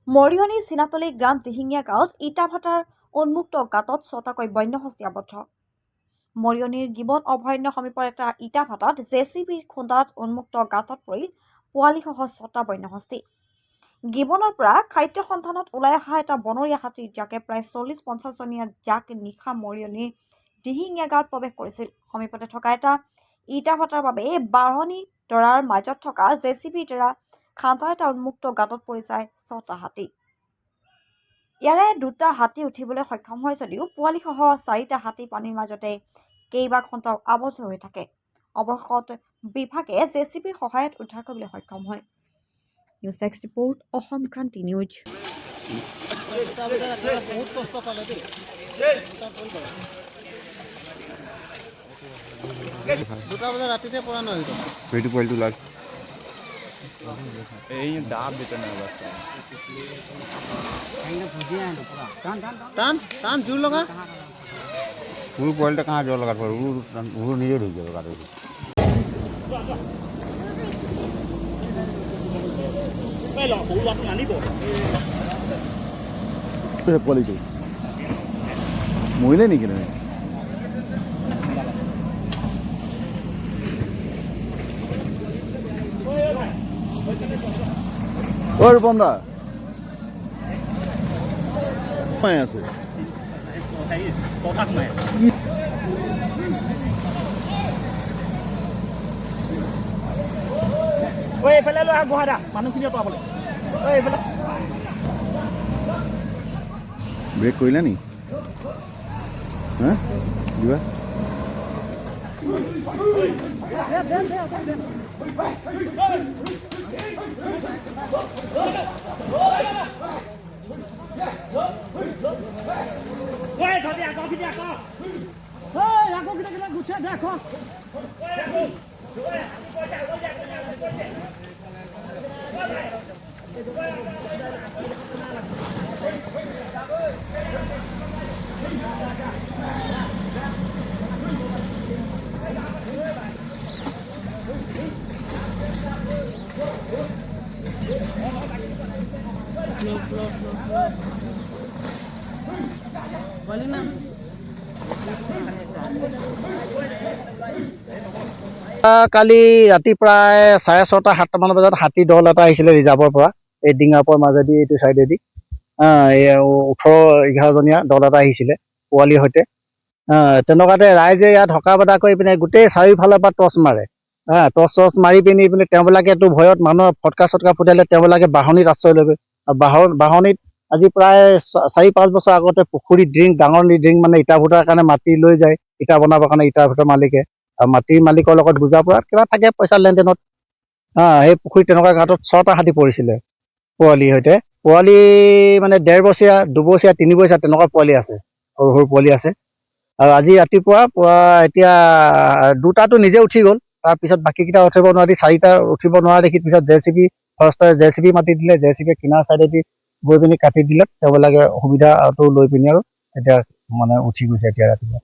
মৰিয়নি চিনাতলী গ্ৰাম দিহিঙীয়া গাঁৱত ইটা ভাটাৰ উন্মুক্ত গাঁতত ছটাকৈ বন্যহস্তী আবদ্ধ। মৰিয়নিৰ গিবন অভয়াৰণ্য সমীপৰ এটা ইটা ভাটাত জেচিবিৰ খুন্দাত উন্মুক্ত গাঁতত পৰি পোৱালিসহ ছটা বন্যহস্তী। গিবনৰ পৰা খাদ্য সন্ধানত ওলাই অহা এটা বনৰীয়া হাতীৰ জাকে প্ৰায় 40-50 জনীয়া জাক নিশা মৰিয়নিৰ দিহিঙীয়া গাঁৱত প্ৰৱেশ কৰিছিল। সমীপতে থকা এটা ইটা ভাটাৰ বাবে বাঢ়নী দৰাৰ মাজত থকা জেচিবিৰ দ্বাৰা খান্দা এটা উন্মুক্ত গাঁতত পৰি যায় ছটা হাতী। ইয়াৰে দুটা হাতী উঠিবলৈ সক্ষম হয় যদিও পোৱালিসহ চাৰিটা হাতী পানীৰ মাজতে কেইবা ঘণ্টাও আবদ্ধ হৈ থাকে। অৱশেষত বিভাগে জেচিবিৰ সহায়ত উদ্ধাৰ কৰিবলৈ সক্ষম হয়। News desk report, Assam Kranti news. দুটা বজাত ৰাতিতে পৰা নহয় পেটু পোৱালিটো লাগ এই দাব দিতে না বাস টান টান জোৰ লগা সৰু পোৱালিটা কাঁহ জল লগাত পৰে উৰু নিজে ঢুকি যাব গাটো। পোৱালিটো মৰিলে নেকি নহয়? ঐ ৰূপম দা পাই আছে এইফালে লৈ আহ গুহাদা মানুহখিনি পাবলৈ এইফালে ব্ৰেক কৰিলা নি? হা দিবা গুছে দেখো কালি ৰাতি প্ৰায় 6:30-7মান বজাত হাতী দল এটা আহিছিলে ৰিজাৰ্ভৰ পৰা, এই ডিঙাপৰ মাজেদি এইটো চাইডেদি 18-11 জনীয়া দল এটা আহিছিলে পোৱালিৰ সৈতে। তেনেকুৱাতে ৰাইজে ইয়াত হকা বাধা কৰি পিনে গোটেই চাৰিওফালৰ পৰা টৰ্চ মাৰে। টৰ্চ মাৰি পিনি তেওঁবিলাকেতো ভয়ত মানুহৰ ফটকা চটকা ফুটাইলে, তেওঁবিলাকে বাঢ়নীত আশ্ৰয় লৈ গৈ বাঢ়নীত আজি প্ৰায় 4-5 বছৰ আগতে পুখুৰীত ডাঙৰ ড্ৰিংক মানে ইটা ভুটাৰ কাৰণে মাটি লৈ যায়, ইটা বনাবৰ কাৰণে ইটা ভুটাৰ মালিকে। আৰু মাটিৰ মালিকৰ লগত বুজা পৰাত কিবা থাকে পইচা লেনদেনত। সেই পুখুৰীত তেনেকুৱা গাঁতত 6টা হাতী পৰিছিলে পোৱালিৰ সৈতে। পোৱালি মানে 1.5 বছৰীয়া, 2 বছৰীয়া, 3 বছৰীয়া তেনেকুৱা পোৱালি আছে, সৰু সৰু পোৱালি আছে। আৰু আজি ৰাতিপুৱা এতিয়া 2টাটো নিজে উঠি গ'ল, তাৰপিছত বাকীকেইটা উঠিব নোৱাৰি, 4টা উঠিব নোৱাৰা দেখি পিছত জেচিবি মাতি দিলে, জেচিবি কিনাৰ চাইডেদি গৈ পিনি কাটি দিলে, তেওঁবিলাকে সুবিধাটো লৈ পিনি আৰু এতিয়া মানে উঠি গৈছে এতিয়া ৰাতিপুৱা।